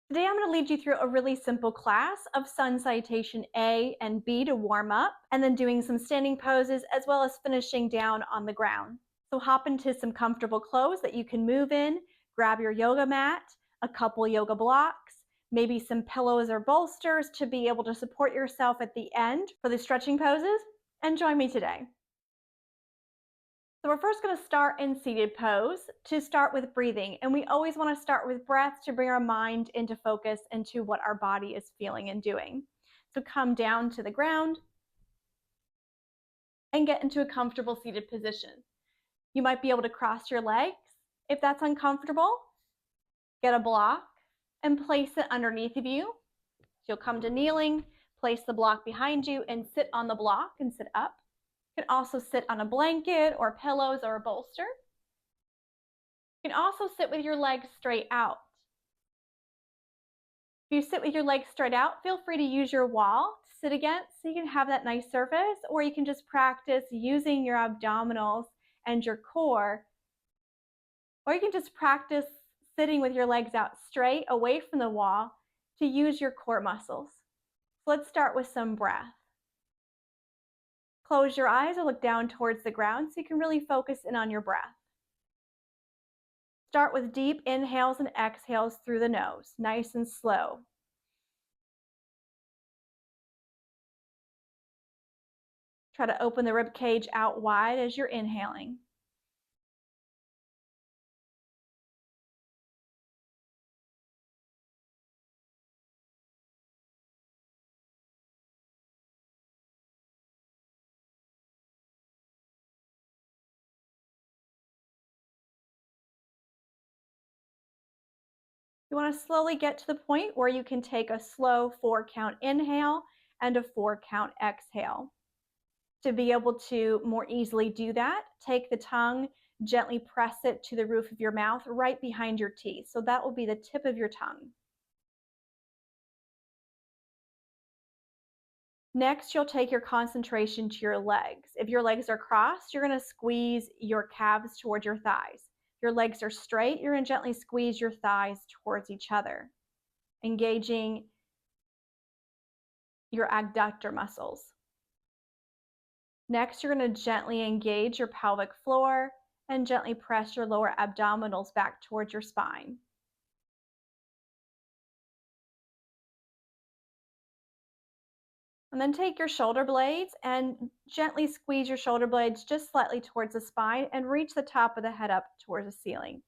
Today I'm going to lead you through a really simple class of sun salutation A and B to warm up, and then doing some standing poses as well as finishing down on the ground. So hop into some comfortable clothes that you can move in, grab your yoga mat, a couple yoga blocks, maybe some pillows or bolsters to be able to support yourself at the end for the stretching poses, and join me today. So we're first going to start in seated pose to start with breathing. And we always want to start with breath to bring our mind into focus into what our body is feeling and doing. So come down to the ground and get into a comfortable seated position. You might be able to cross your legs. If that's uncomfortable, get a block and place it underneath of you. So you'll come to kneeling, place the block behind you and sit on the block and sit up. You can also sit on a blanket or pillows or a bolster. You can also sit with your legs straight out. If you sit with your legs straight out, feel free to use your wall to sit against so you can have that nice surface, or you can just practice using your abdominals and your core, or you can just practice sitting with your legs out straight away from the wall to use your core muscles. So let's start with some breath. Close your eyes or look down towards the ground so you can really focus in on your breath. Start with deep inhales and exhales through the nose, nice and slow. Try to open the rib cage out wide as you're inhaling. You want to slowly get to the point where you can take a slow 4-count inhale and a 4-count exhale. To be able to more easily do that, take the tongue, gently press it to the roof of your mouth right behind your teeth. So that will be the tip of your tongue. Next, you'll take your concentration to your legs. If your legs are crossed, you're going to squeeze your calves towards your thighs. If your legs are straight, you're going to gently squeeze your thighs towards each other, engaging your adductor muscles. Next, you're going to gently engage your pelvic floor and gently press your lower abdominals back towards your spine. And then take your shoulder blades and gently squeeze your shoulder blades just slightly towards the spine and reach the top of the head up towards the ceiling.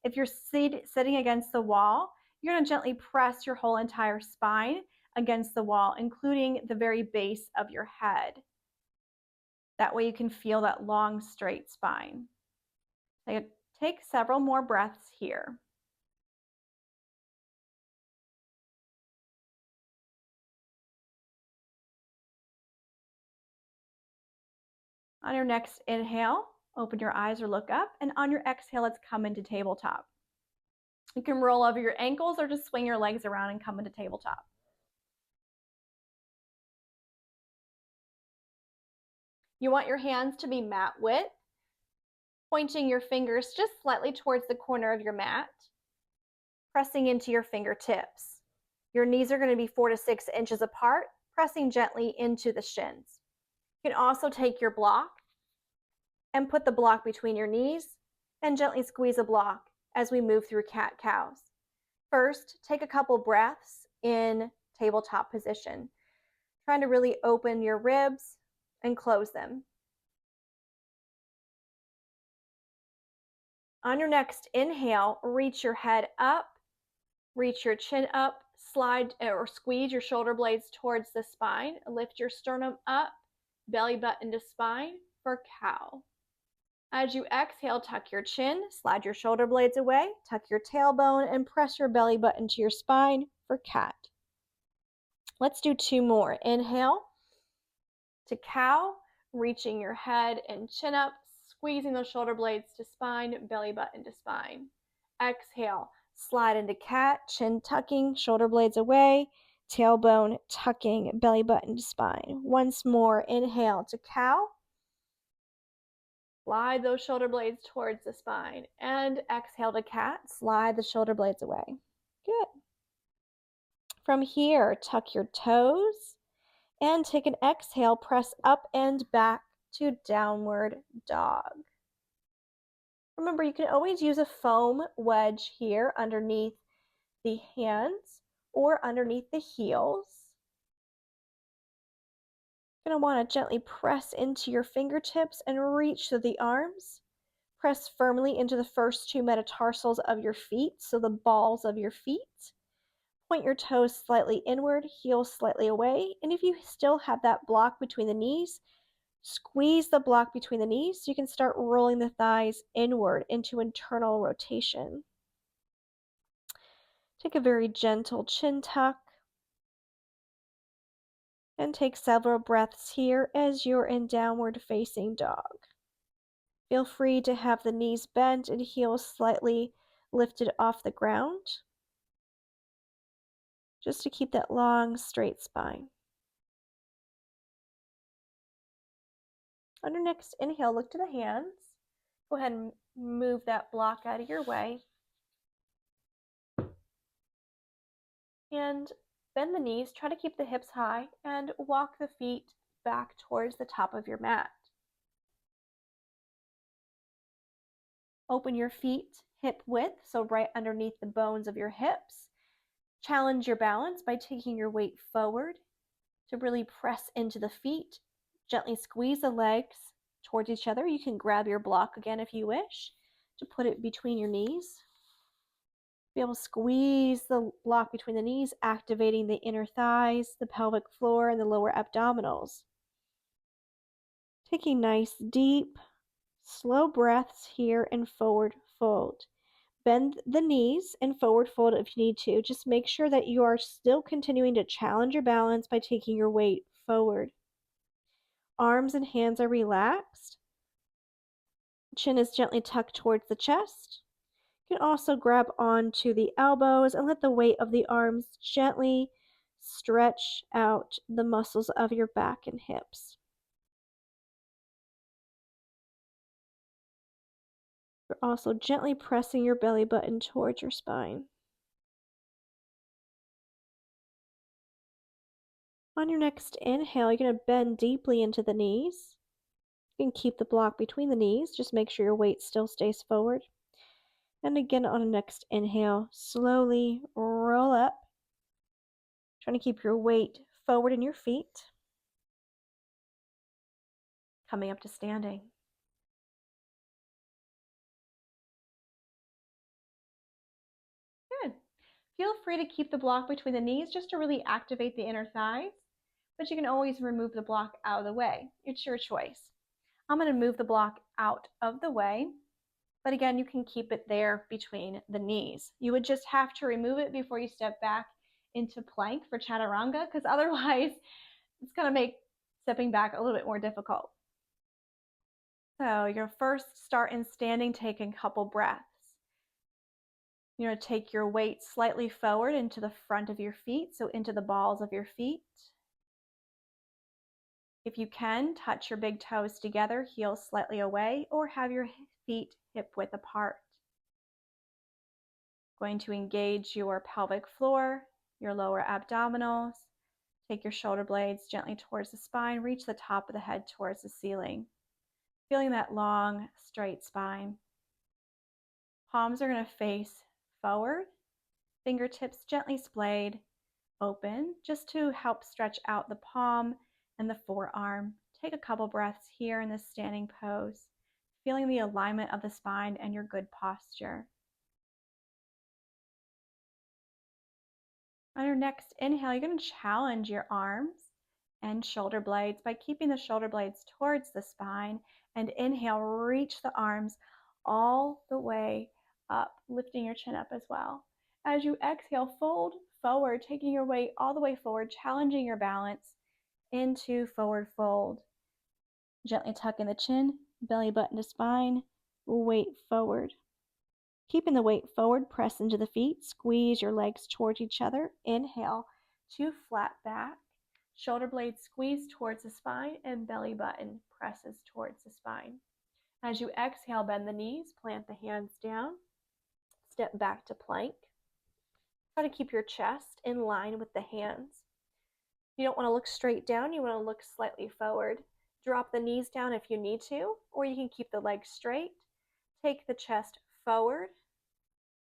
If you're sitting against the wall, you're going to gently press your whole entire spine against the wall, including the very base of your head. That way you can feel that long, straight spine. Take several more breaths here. On your next inhale, open your eyes or look up, and on your exhale, let's come into tabletop. You can roll over your ankles or just swing your legs around and come into tabletop. You want your hands to be mat width, pointing your fingers just slightly towards the corner of your mat, pressing into your fingertips. Your knees are going to be 4 to 6 inches apart, pressing gently into the shins. You can also take your block and put the block between your knees and gently squeeze a block as we move through cat-cows. First, take a couple breaths in tabletop position, trying to really open your ribs and close them. On your next inhale, reach your head up, reach your chin up, slide or squeeze your shoulder blades towards the spine, lift your sternum up, belly button to spine for cow. As you exhale, tuck your chin, slide your shoulder blades away, tuck your tailbone, and press your belly button to your spine for cat. Let's do 2 more. Inhale to cow, reaching your head and chin up, squeezing those shoulder blades to spine, belly button to spine. Exhale, slide into cat, chin tucking, shoulder blades away, tailbone tucking, belly button to spine. Once more, inhale to cow. Slide those shoulder blades towards the spine. And exhale to cat, slide the shoulder blades away. Good. From here, tuck your toes and take an exhale, press up and back to downward dog. Remember, you can always use a foam wedge here underneath the hands or underneath the heels. You're going to want to gently press into your fingertips and reach through the arms. Press firmly into the first two metatarsals of your feet, so the balls of your feet. Point your toes slightly inward, heels slightly away, and if you still have that block between the knees, squeeze the block between the knees so you can start rolling the thighs inward into internal rotation. Take a very gentle chin tuck and take several breaths here as you're in downward facing dog. Feel free to have the knees bent and heels slightly lifted off the ground, just to keep that long, straight spine. On your next inhale, look to the hands. Go ahead and move that block out of your way. And bend the knees, try to keep the hips high, and walk the feet back towards the top of your mat. Open your feet hip width, so right underneath the bones of your hips. Challenge your balance by taking your weight forward to really press into the feet. Gently squeeze the legs towards each other. You can grab your block again if you wish to put it between your knees. Be able to squeeze the block between the knees, activating the inner thighs, the pelvic floor, and the lower abdominals. Taking nice, deep, slow breaths here and forward fold. Bend the knees and forward fold if you need to. Just make sure that you are still continuing to challenge your balance by taking your weight forward. Arms and hands are relaxed. Chin is gently tucked towards the chest. You can also grab onto the elbows and let the weight of the arms gently stretch out the muscles of your back and hips. You're also gently pressing your belly button towards your spine. On your next inhale, you're going to bend deeply into the knees. You can keep the block between the knees. Just make sure your weight still stays forward. And again, on the next inhale, slowly roll up. Trying to keep your weight forward in your feet. Coming up to standing. Good. Feel free to keep the block between the knees just to really activate the inner thighs, but you can always remove the block out of the way. It's your choice. I'm going to move the block out of the way, but again, you can keep it there between the knees. You would just have to remove it before you step back into plank for chaturanga, because otherwise it's going to make stepping back a little bit more difficult. So you're gonna first start in standing, take a couple breaths. You're going to take your weight slightly forward into the front of your feet, so into the balls of your feet. If you can, touch your big toes together, heels slightly away, or have your feet hip width apart. Going to engage your pelvic floor, your lower abdominals. Take your shoulder blades gently towards the spine, reach the top of the head towards the ceiling. Feeling that long, straight spine. Palms are going to face forward, fingertips gently splayed open, just to help stretch out the palm and the forearm. Take a couple breaths here in this standing pose, feeling the alignment of the spine and your good posture. On your next inhale, you're going to challenge your arms and shoulder blades by keeping the shoulder blades towards the spine, and inhale, reach the arms all the way up, lifting your chin up as well. As you exhale, fold forward, taking your weight all the way forward, challenging your balance into forward fold. Gently tuck in the chin, belly button to spine, weight forward. Keeping the weight forward, press into the feet, squeeze your legs towards each other. Inhale to flat back, shoulder blades squeeze towards the spine, and belly button presses towards the spine. As you exhale, bend the knees, plant the hands down, step back to plank. Try to keep your chest in line with the hands. You don't want to look straight down, you want to look slightly forward. Drop the knees down if you need to, or you can keep the legs straight. Take the chest forward.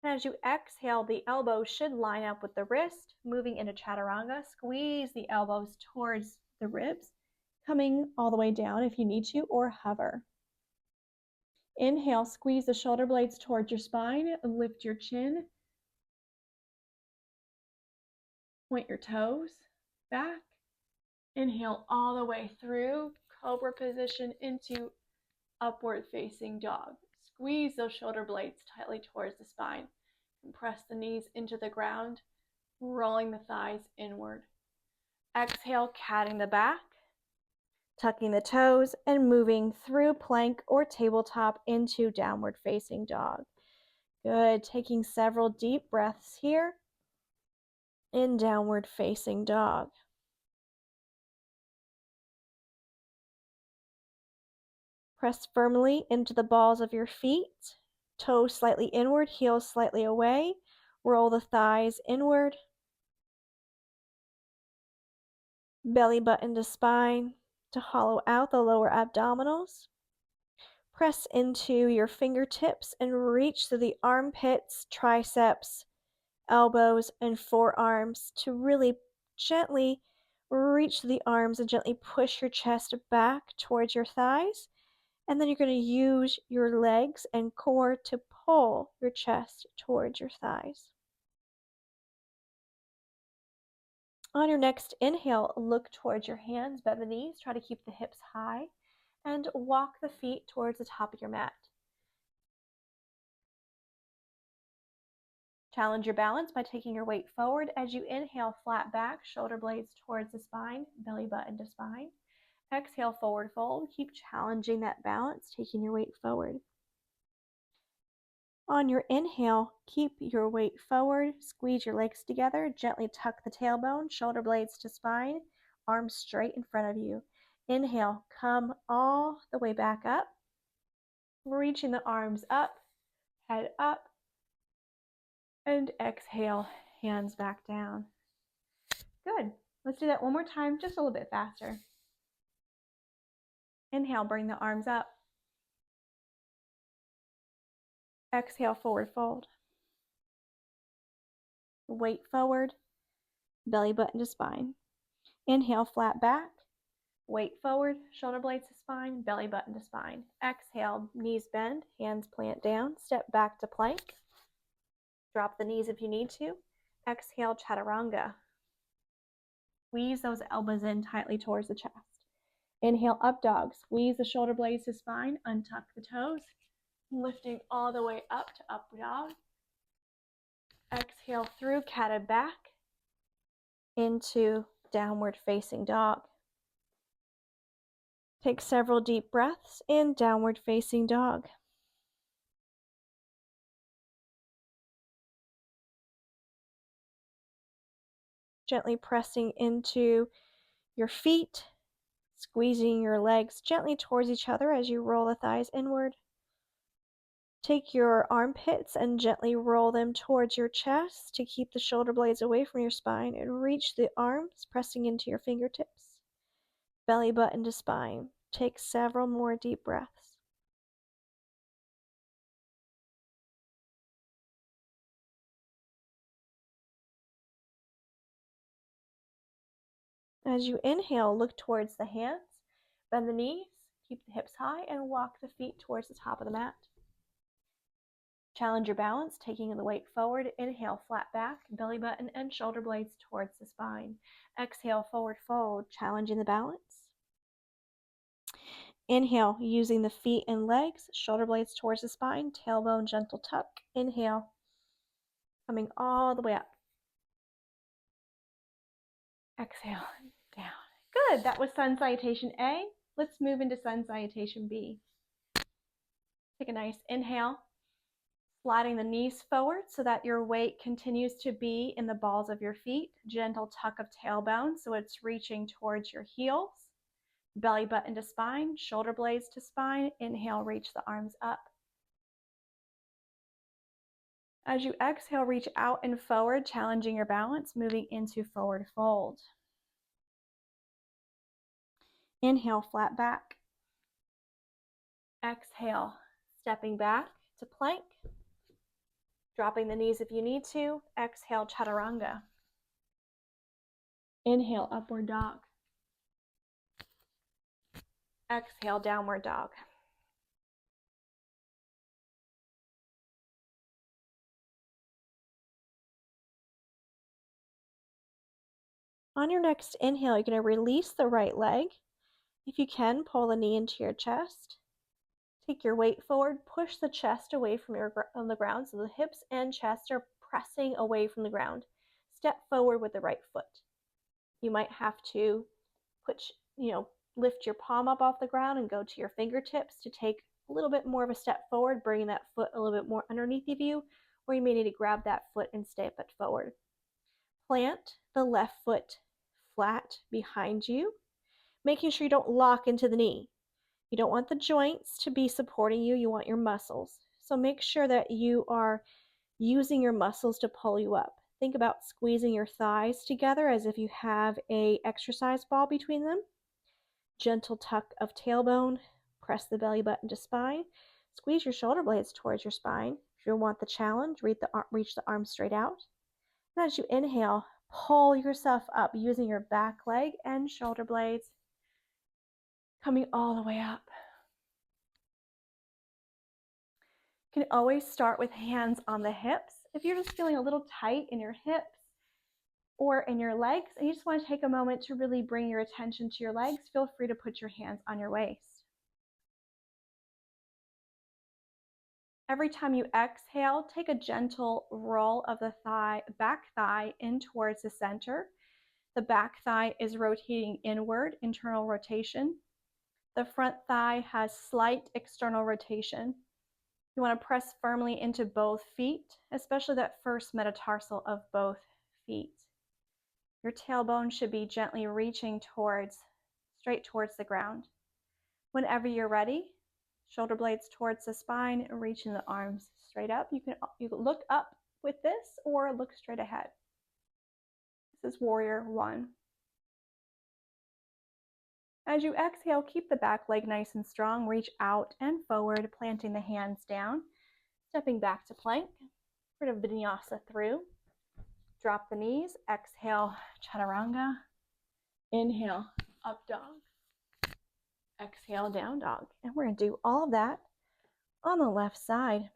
And as you exhale, the elbows should line up with the wrist, moving into chaturanga. Squeeze the elbows towards the ribs, coming all the way down if you need to, or hover. Inhale, squeeze the shoulder blades towards your spine, lift your chin, point your toes back. Inhale all the way through, cobra position into upward facing dog. Squeeze those shoulder blades tightly towards the spine. Compress the knees into the ground, rolling the thighs inward. Exhale, catting the back, tucking the toes, and moving through plank or tabletop into downward facing dog. Good. Taking several deep breaths here in downward facing dog. Press firmly into the balls of your feet, toes slightly inward, heels slightly away. Roll the thighs inward. Belly button to spine to hollow out the lower abdominals. Press into your fingertips and reach to the armpits, triceps, elbows, and forearms to really gently reach to the arms and gently push your chest back towards your thighs. And then you're going to use your legs and core to pull your chest towards your thighs. On your next inhale, look towards your hands, bend the knees, try to keep the hips high, and walk the feet towards the top of your mat. Challenge your balance by taking your weight forward. As you inhale, flat back, shoulder blades towards the spine, belly button to spine. Exhale, forward fold. Keep challenging that balance, taking your weight forward. On your inhale, keep your weight forward, squeeze your legs together, gently tuck the tailbone, shoulder blades to spine, arms straight in front of you. Inhale, come all the way back up, reaching the arms up, head up, and exhale, hands back down. Good. Let's do that one more time, just a little bit faster. Inhale, bring the arms up. Exhale, forward fold. Weight forward, belly button to spine. Inhale, flat back. Weight forward, shoulder blades to spine, belly button to spine. Exhale, knees bend, hands plant down, step back to plank. Drop the knees if you need to. Exhale, chaturanga. Squeeze those elbows in tightly towards the chest. Inhale, up dog. Squeeze the shoulder blades to spine, untuck the toes, lifting all the way up to up dog. Exhale through, catted back into downward facing dog. Take several deep breaths in downward facing dog. Gently pressing into your feet, squeezing your legs gently towards each other as you roll the thighs inward. Take your armpits and gently roll them towards your chest to keep the shoulder blades away from your spine, and reach the arms, pressing into your fingertips. Belly button to spine. Take several more deep breaths. As you inhale, look towards the hands, bend the knees, keep the hips high, and walk the feet towards the top of the mat. Challenge your balance, taking the weight forward. Inhale, flat back, belly button and shoulder blades towards the spine. Exhale, forward fold, challenging the balance. Inhale, using the feet and legs, shoulder blades towards the spine, tailbone gentle tuck. Inhale, coming all the way up. Exhale, down. Good, that was Sun Salutation A. Let's move into Sun Salutation B. Take a nice inhale, sliding the knees forward so that your weight continues to be in the balls of your feet. Gentle tuck of tailbone so it's reaching towards your heels. Belly button to spine, shoulder blades to spine. Inhale, reach the arms up. As you exhale, reach out and forward, challenging your balance, moving into forward fold. Inhale, flat back. Exhale, stepping back to plank. Dropping the knees if you need to. Exhale, chaturanga. Inhale, upward dog. Exhale, downward dog. On your next inhale, you're going to release the right leg. If you can, pull the knee into your chest. Take your weight forward, push the chest away from on the ground so the hips and chest are pressing away from the ground. Step forward with the right foot. You might have to lift your palm up off the ground and go to your fingertips to take a little bit more of a step forward, bringing that foot a little bit more underneath of you, or you may need to grab that foot and step it forward. Plant the left foot flat behind you, making sure you don't lock into the knee. You don't want the joints to be supporting you, you want your muscles. So make sure that you are using your muscles to pull you up. Think about squeezing your thighs together as if you have an exercise ball between them. Gentle tuck of tailbone, press the belly button to spine. Squeeze your shoulder blades towards your spine. If you want the challenge, reach the arms straight out. And as you inhale, pull yourself up using your back leg and shoulder blades, coming all the way up. You can always start with hands on the hips. If you're just feeling a little tight in your hips or in your legs, and you just want to take a moment to really bring your attention to your legs, feel free to put your hands on your waist. Every time you exhale, take a gentle roll of the back thigh in towards the center. The back thigh is rotating inward, internal rotation. The front thigh has slight external rotation. You want to press firmly into both feet, especially that first metatarsal of both feet. Your tailbone should be gently reaching straight towards the ground. Whenever you're ready, shoulder blades towards the spine, reaching the arms straight up. You can look up with this or look straight ahead. This is warrior one. As you exhale, keep the back leg nice and strong. Reach out and forward, planting the hands down. Stepping back to plank. We're going to vinyasa through. Drop the knees. Exhale, chaturanga. Inhale, up dog. Exhale, down dog. And we're going to do all of that on the left side.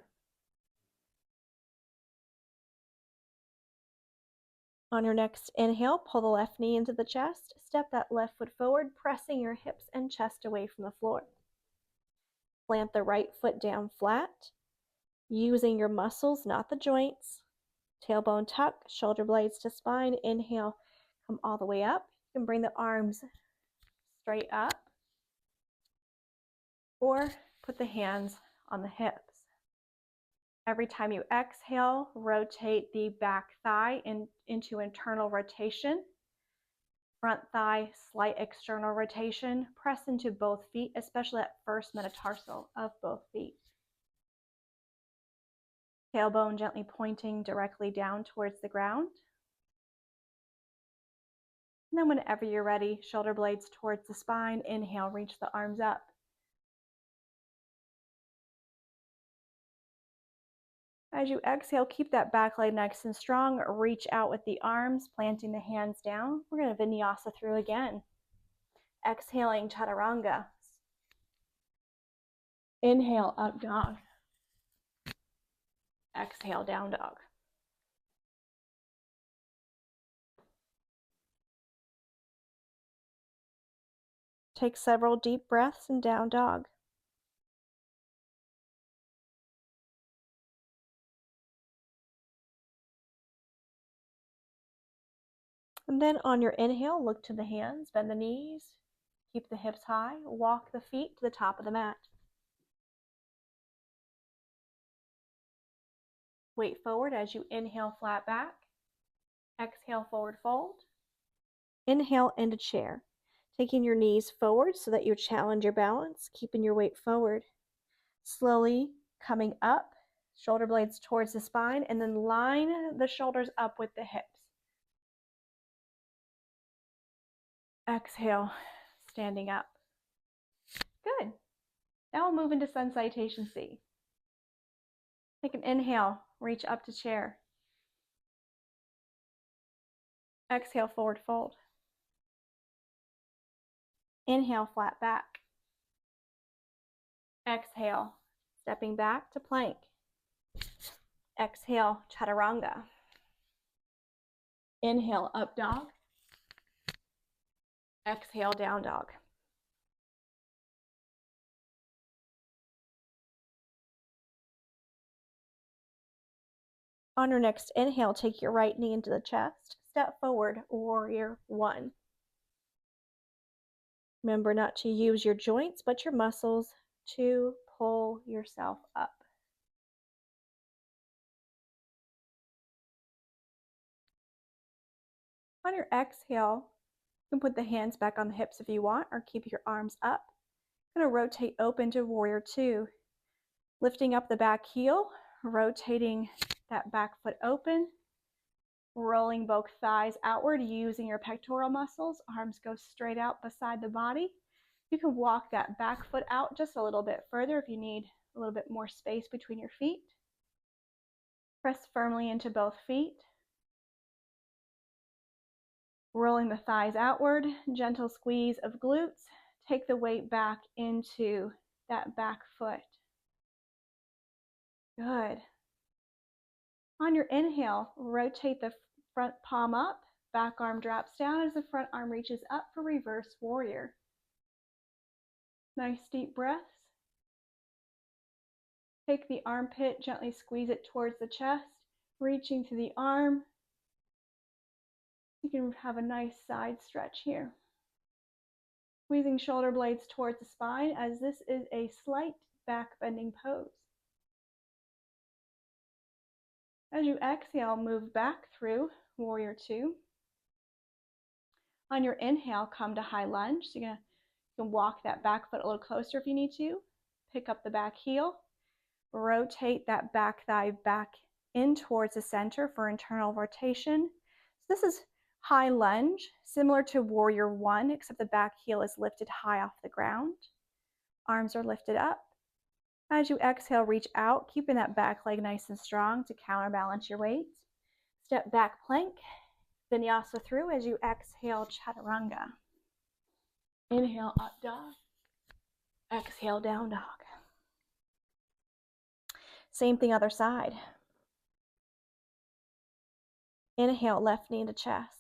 On your next inhale, pull the left knee into the chest. Step that left foot forward, pressing your hips and chest away from the floor. Plant the right foot down flat, using your muscles, not the joints. Tailbone tuck, shoulder blades to spine. Inhale, come all the way up. You can bring the arms straight up or put the hands on the hips. Every time you exhale, rotate the back thigh into internal rotation. Front thigh, slight external rotation. Press into both feet, especially that first metatarsal of both feet. Tailbone gently pointing directly down towards the ground. And then whenever you're ready, shoulder blades towards the spine. Inhale, reach the arms up. As you exhale, keep that back leg nice and strong. Reach out with the arms, planting the hands down. We're going to vinyasa through again. Exhaling, chaturanga. Inhale, up dog. Exhale, down dog. Take several deep breaths in down dog. And then on your inhale, look to the hands, bend the knees, keep the hips high, walk the feet to the top of the mat. Weight forward as you inhale, flat back. Exhale, forward fold. Inhale into chair. Taking your knees forward so that you challenge your balance, keeping your weight forward. Slowly coming up Shoulder blades towards the spine, and then line the shoulders up with the hips. Exhale, standing up. Good. Now we'll move into Sun Salutation C. Take an inhale, reach up to chair. Exhale, forward fold. Inhale, flat back. Exhale, stepping back to plank. Exhale, chaturanga. Inhale, up dog. Exhale, down dog. On your next inhale, take your right knee into the chest. Step forward, warrior one. Remember not to use your joints, but your muscles to pull yourself up. On your exhale, you can put the hands back on the hips if you want, or keep your arms up. I'm going to rotate open to warrior two. Lifting up the back heel, rotating that back foot open, rolling both thighs outward using your pectoral muscles. Arms go straight out beside the body. You can walk that back foot out just a little bit further if you need a little bit more space between your feet. Press firmly into both feet. Rolling the thighs outward, gentle squeeze of glutes. Take the weight back into that back foot. Good. On your inhale, rotate the front palm up, back arm drops down as the front arm reaches up for reverse warrior. Nice deep breaths. Take the armpit, gently squeeze it towards the chest, reaching to the arm. You can have a nice side stretch here. Squeezing shoulder blades towards the spine as this is a slight back bending pose. As you exhale, move back through warrior two. On your inhale, come to high lunge. So you can walk that back foot a little closer if you need to. Pick up the back heel. Rotate that back thigh back in towards the center for internal rotation. So this is high lunge, similar to warrior one, except the back heel is lifted high off the ground. Arms are lifted up. As you exhale, reach out, keeping that back leg nice and strong to counterbalance your weight. Step back plank, vinyasa through as you exhale, chaturanga. Inhale, up dog. Exhale, down dog. Same thing other side. Inhale, left knee to chest.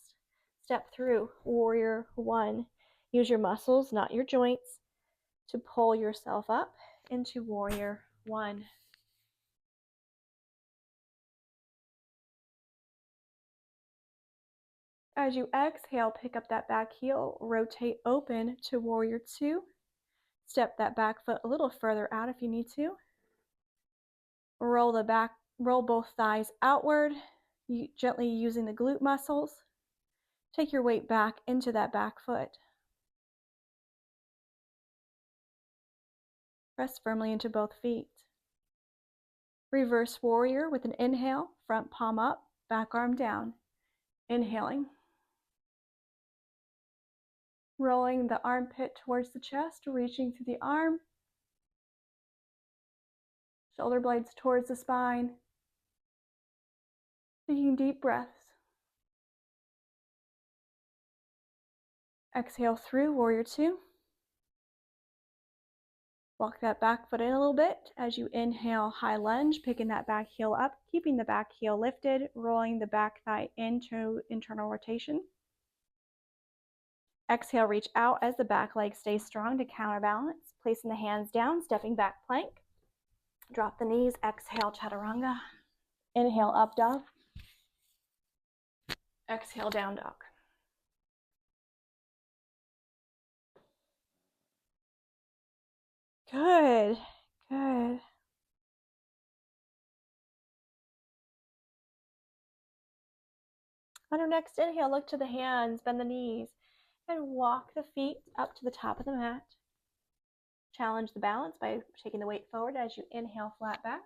Step through, warrior one. Use your muscles, not your joints, to pull yourself up into warrior one. As you exhale, pick up that back heel, rotate open to warrior two. Step that back foot a little further out if you need to. Roll both thighs outward, gently using the glute muscles. Take your weight back into that back foot. Press firmly into both feet. Reverse warrior with an inhale, front palm up, back arm down. Inhaling. Rolling the armpit towards the chest, reaching through the arm. Shoulder blades towards the spine. Taking deep breaths. Exhale through warrior two. Walk that back foot in a little bit as you inhale, high lunge, picking that back heel up, keeping the back heel lifted, rolling the back thigh into internal rotation. Exhale, reach out as the back leg stays strong to counterbalance. Placing the hands down, stepping back plank. Drop the knees, exhale, chaturanga. Inhale, up dog. Exhale, down dog. Good, good. On your next inhale, look to the hands, bend the knees, and walk the feet up to the top of the mat. Challenge the balance by taking the weight forward as you inhale, flat back.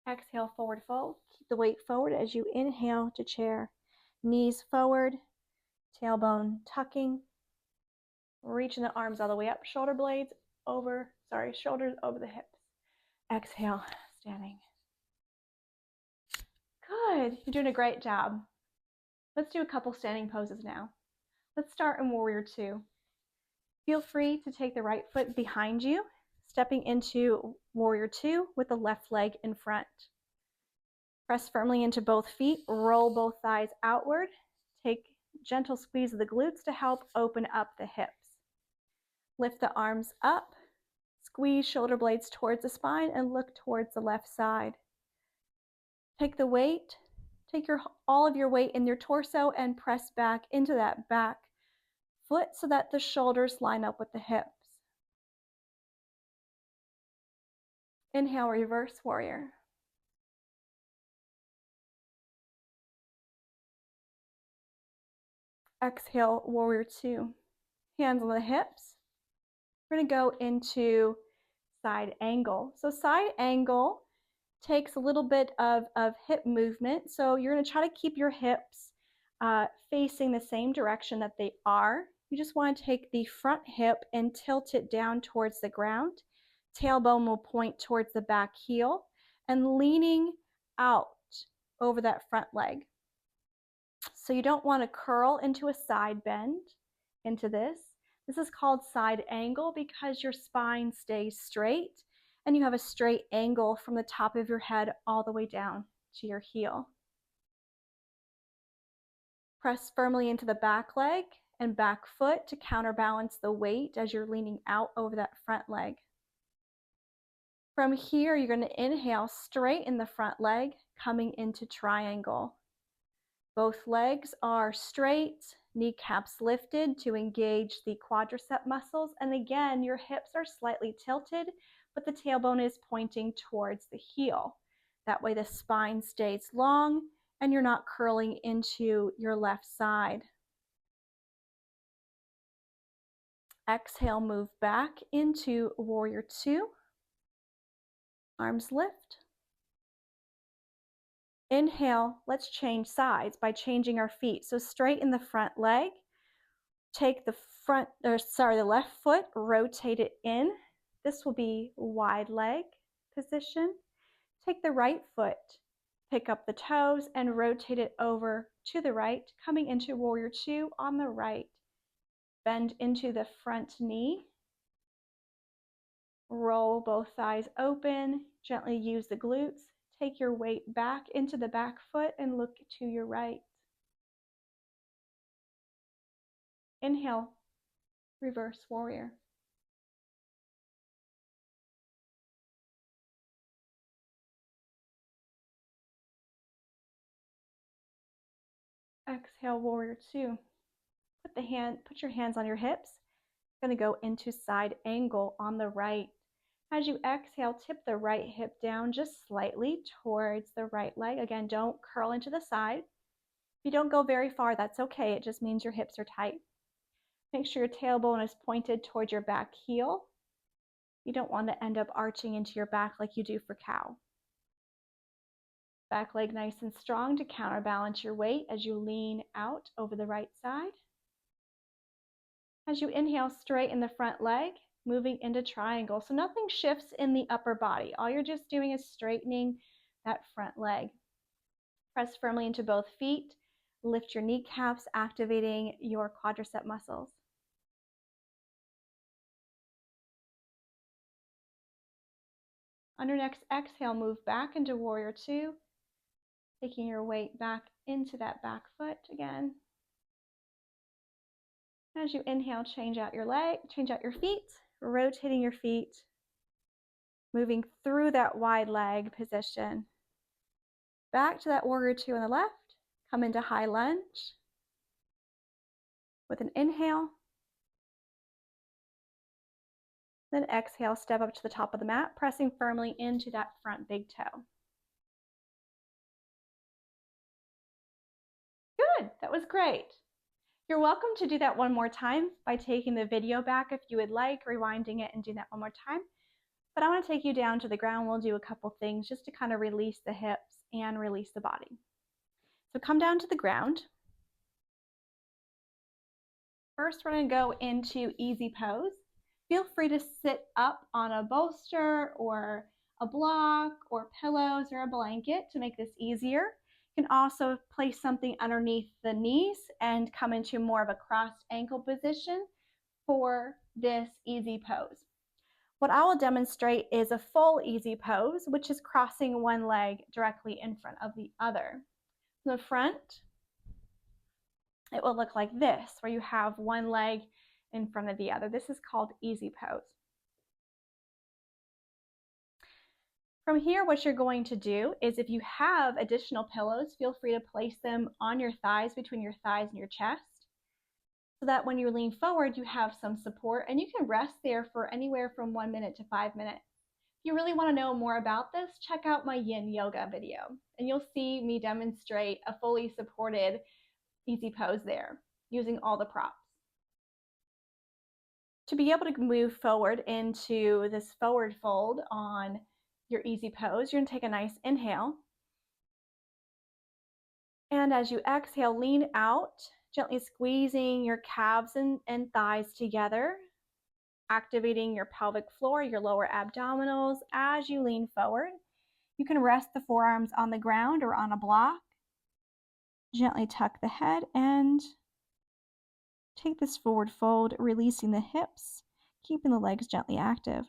Exhale, forward fold. Keep the weight forward as you inhale to chair. Knees forward, tailbone tucking. Reaching the arms all the way up, shoulders over the hips. Exhale, standing. Good, you're doing a great job. Let's do a couple standing poses now. Let's start in Warrior Two. Feel free to take the right foot behind you, stepping into Warrior Two with the left leg in front. Press firmly into both feet, roll both thighs outward. Take gentle squeeze of the glutes to help open up the hips. Lift the arms up, squeeze shoulder blades towards the spine and look towards the left side. Take the weight, take all of your weight in your torso and press back into that back foot so that the shoulders line up with the hips. Inhale, reverse warrior. Exhale, Warrior Two. Hands on the hips. We're going to go into side angle. So side angle takes a little bit of hip movement. So you're going to try to keep your hips facing the same direction that they are. You just want to take the front hip and tilt it down towards the ground. Tailbone will point towards the back heel and leaning out over that front leg. So you don't want to curl into a side bend into this. This is called side angle because your spine stays straight and you have a straight angle from the top of your head all the way down to your heel. Press firmly into the back leg and back foot to counterbalance the weight as you're leaning out over that front leg. From here, you're going to inhale, straighten the front leg, coming into triangle. Both legs are straight, kneecaps lifted to engage the quadricep muscles. And again, your hips are slightly tilted, but the tailbone is pointing towards the heel. That way the spine stays long and you're not curling into your left side. Exhale, move back into Warrior Two. Arms lift. Inhale, let's change sides by changing our feet. So straighten the front leg. Take the left foot, rotate it in. This will be wide leg position. Take the right foot, pick up the toes and rotate it over to the right, coming into Warrior Two on the right. Bend into the front knee. Roll both thighs open, gently use the glutes. Take your weight back into the back foot and look to your right. Inhale, reverse warrior. Exhale, Warrior Two. Put your hands on your hips. Going to go into side angle on the right. As you exhale, tip the right hip down just slightly towards the right leg. Again, don't curl into the side. If you don't go very far, that's okay. It just means your hips are tight. Make sure your tailbone is pointed towards your back heel. You don't want to end up arching into your back like you do for cow. Back leg nice and strong to counterbalance your weight as you lean out over the right side. As you inhale, straighten the front leg, moving into triangle. So nothing shifts in the upper body. All you're just doing is straightening that front leg. Press firmly into both feet. Lift your kneecaps, activating your quadricep muscles. On your next exhale, move back into Warrior Two, taking your weight back into that back foot again. As you inhale, change out your feet, rotating your feet, moving through that wide leg position. Back to that Warrior Two on the left, come into high lunge with an inhale. Then exhale, step up to the top of the mat, pressing firmly into that front big toe. Good, that was great. You're welcome to do that one more time by taking the video back if you would like, rewinding it and doing that one more time. But I want to take you down to the ground. We'll do a couple things just to kind of release the hips and release the body. So come down to the ground. First, we're going to go into easy pose. Feel free to sit up on a bolster or a block or pillows or a blanket to make this easier. You can also place something underneath the knees and come into more of a crossed ankle position for this easy pose. What I will demonstrate is a full easy pose, which is crossing one leg directly in front of the other. From the front, it will look like this, where you have one leg in front of the other. This is called easy pose. From here, what you're going to do is, if you have additional pillows, feel free to place them on your thighs, between your thighs and your chest, so that when you lean forward, you have some support, and you can rest there for anywhere from 1 minute to 5 minutes. If you really want to know more about this, check out my yin yoga video, and you'll see me demonstrate a fully supported easy pose there using all the props. To be able to move forward into this forward fold on your easy pose, you're going to take a nice inhale. And as you exhale, lean out, gently squeezing your calves and thighs together, activating your pelvic floor, your lower abdominals as you lean forward. You can rest the forearms on the ground or on a block. Gently tuck the head and take this forward fold, releasing the hips, keeping the legs gently active.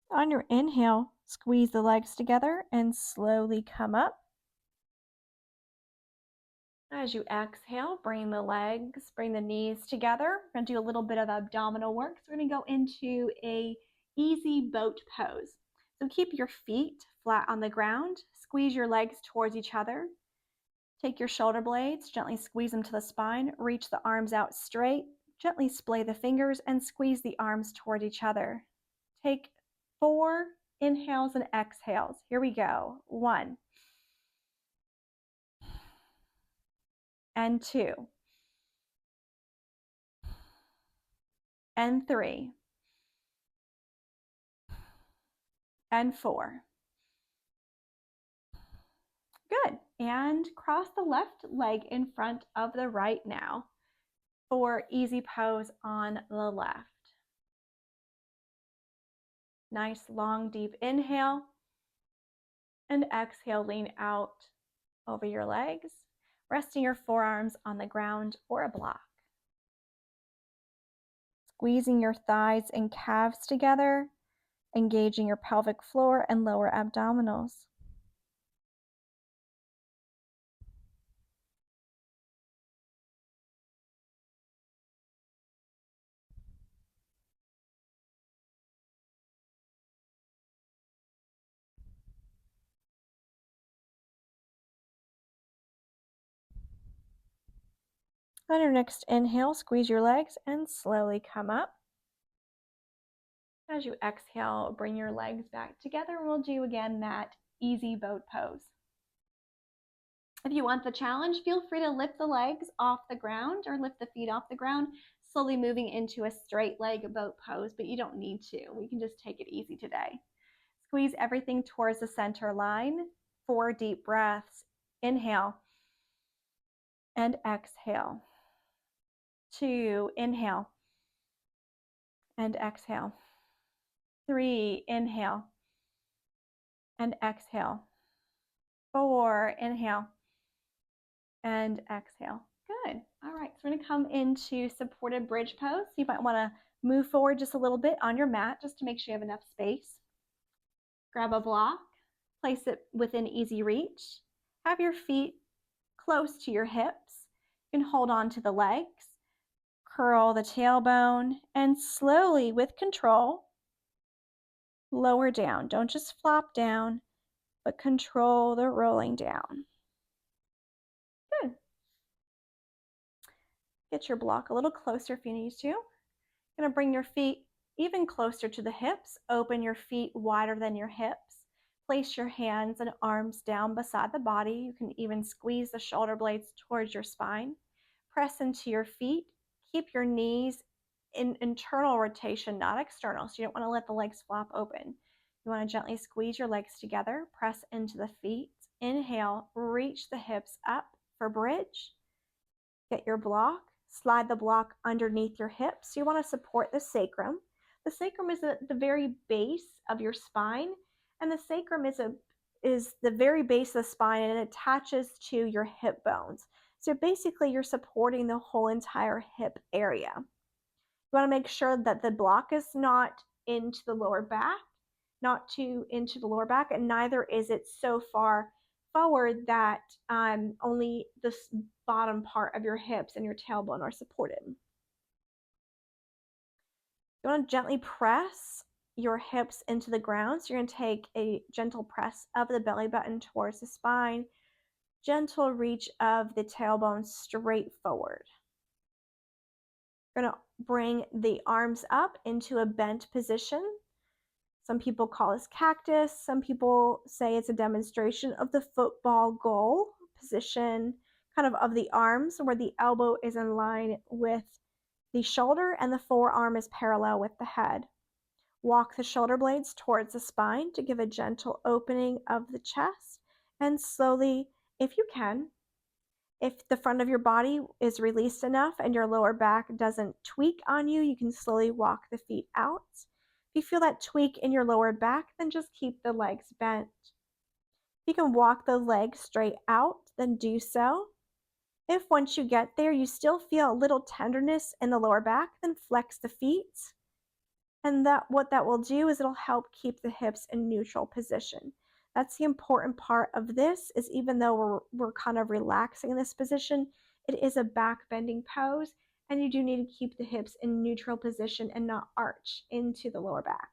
On your inhale, squeeze the legs together and slowly come up. As you exhale, bring the legs, bring the knees together. We're going to do a little bit of abdominal work. So we're going to go into a easy boat pose. So keep your feet flat on the ground. Squeeze your legs towards each other. Take your shoulder blades, gently squeeze them to the spine. Reach the arms out straight. Gently splay the fingers and squeeze the arms toward each other. Take 4 inhales and exhales. Here we go. 1 and 2 and 3 and 4. Good. And cross the left leg in front of the right now for easy pose on the left. Nice long deep inhale, and exhale, lean out over your legs, resting your forearms on the ground or a block. Squeezing your thighs and calves together, engaging your pelvic floor and lower abdominals. On your next inhale, squeeze your legs and slowly come up. As you exhale, bring your legs back together. We'll do again that easy boat pose. If you want the challenge, feel free to lift the legs off the ground or lift the feet off the ground, slowly moving into a straight leg boat pose, but you don't need to. We can just take it easy today. Squeeze everything towards the center line. 4 deep breaths. Inhale and exhale. 2, inhale and exhale. 3, inhale and exhale. 4, inhale and exhale. Good. All right, so we're going to come into supported bridge pose. You might want to move forward just a little bit on your mat just to make sure you have enough space. Grab a block, place it within easy reach. Have your feet close to your hips. You can hold on to the legs, curl the tailbone, and slowly, with control, lower down. Don't just flop down, but control the rolling down. Get your block a little closer if you need to. You're going to bring your feet even closer to the hips. Open your feet wider than your hips. Place your hands and arms down beside the body. You can even squeeze the shoulder blades towards your spine. Press into your feet. Keep your knees in internal rotation, not external. So you don't want to let the legs flop open. You want to gently squeeze your legs together. Press into the feet. Inhale, reach the hips up for bridge. Get your block. Slide the block underneath your hips. You want to support the sacrum. The sacrum is at the very base of your spine, and the sacrum is the very base of the spine, and it attaches to your hip bones. So basically, you're supporting the whole entire hip area. You want to make sure that the block is not into the lower back, not too into the lower back, and neither is it so far forward that only the bottom part of your hips and your tailbone are supported. You want to gently press your hips into the ground. So you're going to take a gentle press of the belly button towards the spine, gentle reach of the tailbone straight forward. You're going to bring the arms up into a bent position. Some people call this cactus. Some people say it's a demonstration of the football goal position, kind of the arms, where the elbow is in line with the shoulder and the forearm is parallel with the head. Walk the shoulder blades towards the spine to give a gentle opening of the chest, and slowly, if you can, if the front of your body is released enough and your lower back doesn't tweak on you, you can slowly walk the feet out. If you feel that tweak in your lower back, then just keep the legs bent. If you can walk the legs straight out, then do so. If once you get there, you still feel a little tenderness in the lower back, then flex the feet. And what that will do is it'll help keep the hips in neutral position. That's the important part of this, is even though we're kind of relaxing in this position, it is a back bending pose, and you do need to keep the hips in neutral position and not arch into the lower back.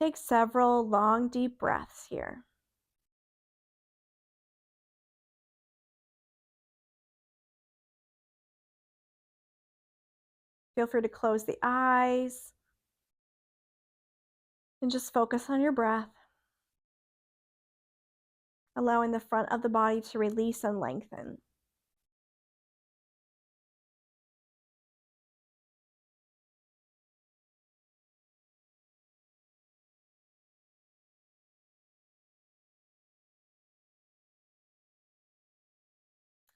Take several long, deep breaths here. Feel free to close the eyes and just focus on your breath, allowing the front of the body to release and lengthen.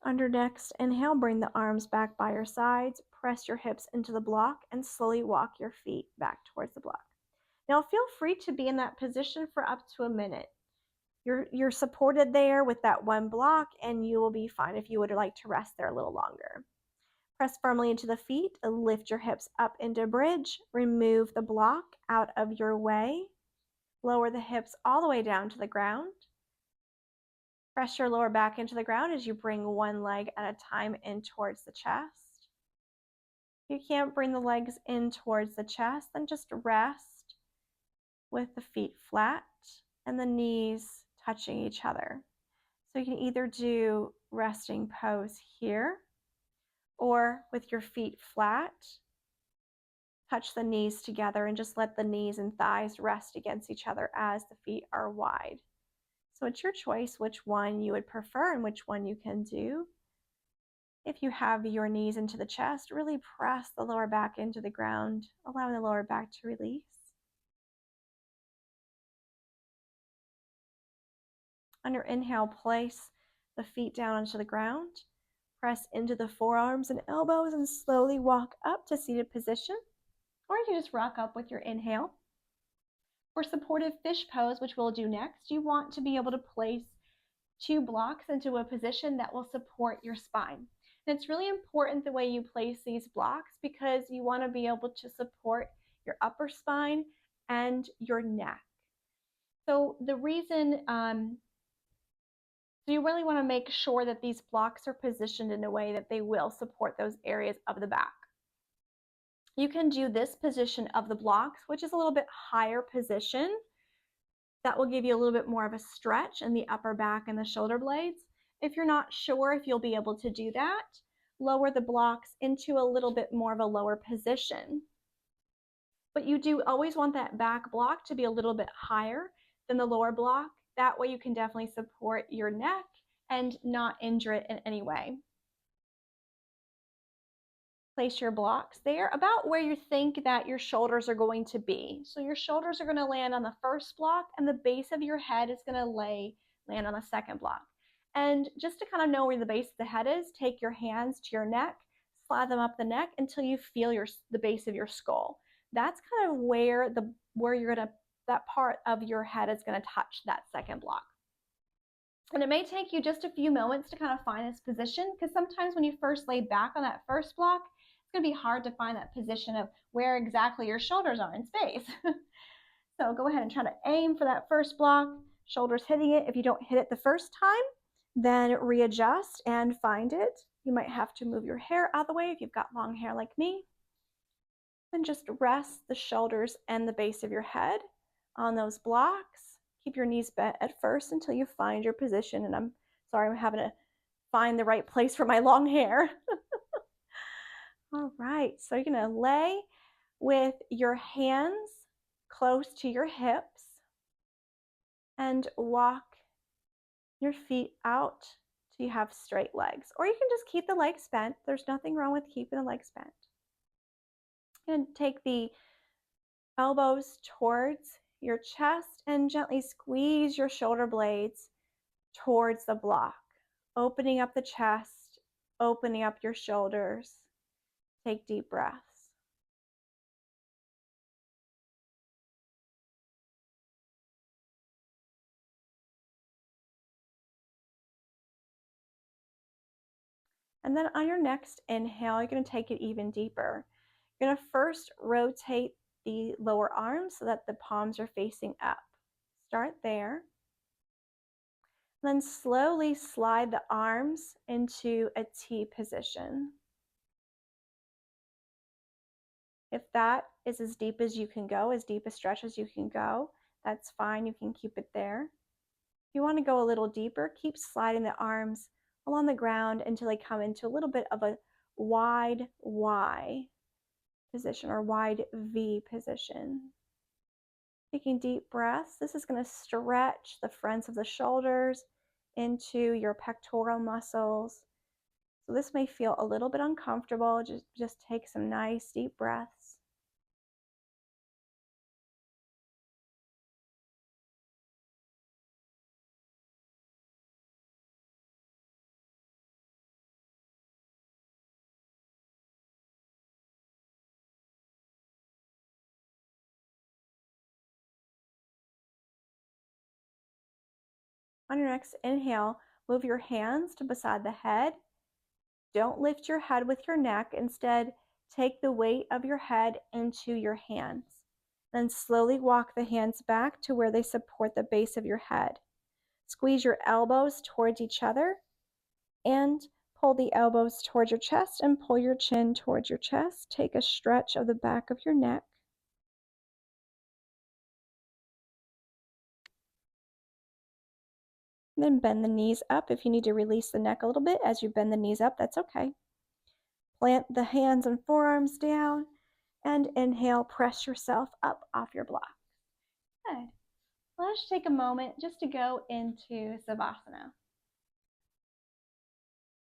On your next inhale, bring the arms back by your sides, press your hips into the block, and slowly walk your feet back towards the block. Now feel free to be in that position for up to a minute. You're supported there with that one block, and you will be fine if you would like to rest there a little longer. Press firmly into the feet, lift your hips up into bridge, remove the block out of your way, lower the hips all the way down to the ground. Press your lower back into the ground as you bring one leg at a time in towards the chest. If you can't bring the legs in towards the chest, then just rest with the feet flat and the knees touching each other. So you can either do resting pose here, or with your feet flat, touch the knees together and just let the knees and thighs rest against each other as the feet are wide. So it's your choice which one you would prefer and which one you can do. If you have your knees into the chest, really press the lower back into the ground, allowing the lower back to release. On your inhale, place the feet down onto the ground. Press into the forearms and elbows and slowly walk up to seated position. Or you can just rock up with your inhale. For supportive fish pose, which we'll do next, you want to be able to place 2 blocks into a position that will support your spine. And it's really important the way you place these blocks, because you want to be able to support your upper spine and your neck. So the reason, so you really want to make sure that these blocks are positioned in a way that they will support those areas of the back. You can do this position of the blocks, which is a little bit higher position. That will give you a little bit more of a stretch in the upper back and the shoulder blades. If you're not sure if you'll be able to do that, lower the blocks into a little bit more of a lower position. But you do always want that back block to be a little bit higher than the lower block. That way you can definitely support your neck and not injure it in any way. Place your blocks there about where you think that your shoulders are going to be. So your shoulders are going to land on the first block and the base of your head is going to land on the second block. And just to kind of know where the base of the head is, take your hands to your neck, slide them up the neck until you feel the base of your skull. That's kind of where that part of your head is going to touch that second block. And it may take you just a few moments to kind of find this position, because sometimes when you first lay back on that first block, it's going to be hard to find that position of where exactly your shoulders are in space. So go ahead and try to aim for that first block, shoulders hitting it. If you don't hit it the first time, then readjust and find it. You might have to move your hair out of the way if you've got long hair like me. Then just rest the shoulders and the base of your head on those blocks. Keep your knees bent at first until you find your position. And I'm sorry, I'm having to find the right place for my long hair. All right, so you're gonna lay with your hands close to your hips and walk your feet out till you have straight legs. Or you can just keep the legs bent. There's nothing wrong with keeping the legs bent. And take the elbows towards your chest and gently squeeze your shoulder blades towards the block, opening up the chest, opening up your shoulders. Take deep breaths. And then on your next inhale, you're going to take it even deeper. You're going to first rotate the lower arms so that the palms are facing up. Start there. Then slowly slide the arms into a T position. If that is as deep as you can go, as deep a stretch as you can go, that's fine. You can keep it there. If you want to go a little deeper, keep sliding the arms along the ground until they come into a little bit of a wide Y position or wide V position. Taking deep breaths, this is going to stretch the fronts of the shoulders into your pectoral muscles. So this may feel a little bit uncomfortable. Just take some nice deep breaths. On your next inhale, move your hands to beside the head. Don't lift your head with your neck. Instead, take the weight of your head into your hands. Then slowly walk the hands back to where they support the base of your head. Squeeze your elbows towards each other and pull the elbows towards your chest and pull your chin towards your chest. Take a stretch of the back of your neck. Then bend the knees up. If you need to release the neck a little bit as you bend the knees up, that's okay. Plant the hands and forearms down and inhale, press yourself up off your block. Good. Let's take a moment just to go into Savasana.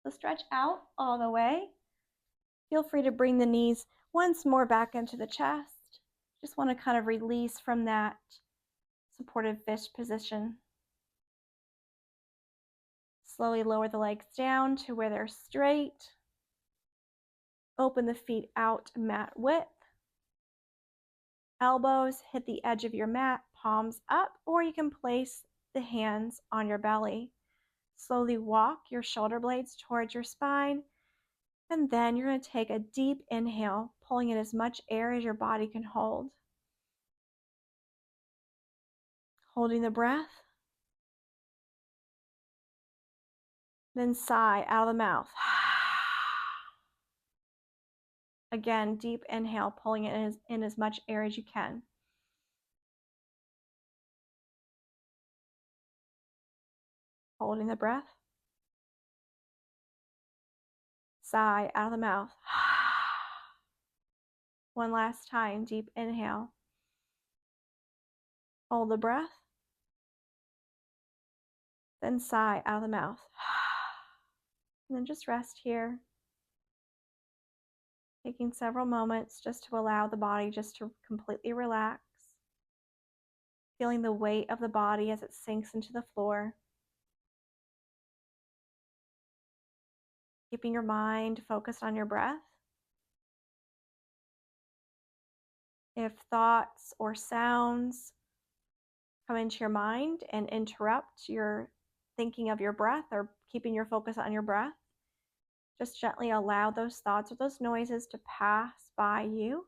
So stretch out all the way. Feel free to bring the knees once more back into the chest. Just want to kind of release from that supportive fish position. Slowly lower the legs down to where they're straight. Open the feet out mat width. Elbows hit the edge of your mat, palms up, or you can place the hands on your belly. Slowly walk your shoulder blades towards your spine, and then you're going to take a deep inhale, pulling in as much air as your body can hold. Holding the breath. Then sigh out of the mouth. Again, deep inhale, pulling in as much air as you can. Holding the breath. sigh out of the mouth. One last time, deep inhale. Hold the breath. Then sigh out of the mouth. And then just rest here. Taking several moments just to allow the body just to completely relax. Feeling the weight of the body as it sinks into the floor. Keeping your mind focused on your breath. If thoughts or sounds come into your mind and interrupt your thinking of your breath or keeping your focus on your breath, just gently allow those thoughts or those noises to pass by you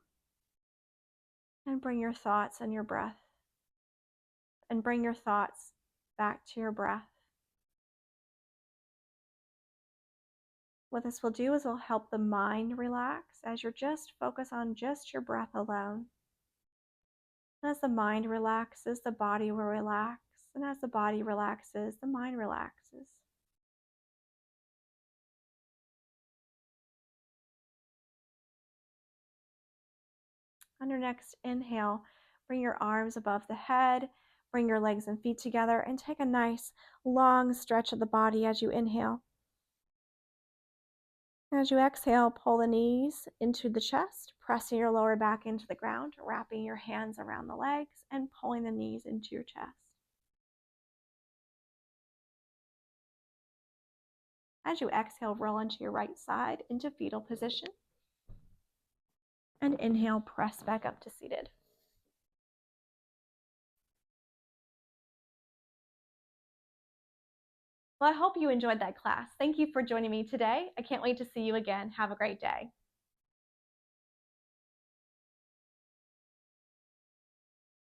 and bring your thoughts and your breath and bring your thoughts back to your breath. What this will do is it'll help the mind relax as you're just focused on just your breath alone. As the mind relaxes, the body will relax. And as the body relaxes, the mind relaxes. On your next inhale, bring your arms above the head, bring your legs and feet together, and take a nice long stretch of the body as you inhale. As you exhale, pull the knees into the chest, pressing your lower back into the ground, wrapping your hands around the legs, and pulling the knees into your chest. As you exhale, roll onto your right side into fetal position. And inhale, press back up to seated. Well, I hope you enjoyed that class. Thank you for joining me today. I can't wait to see you again. Have a great day.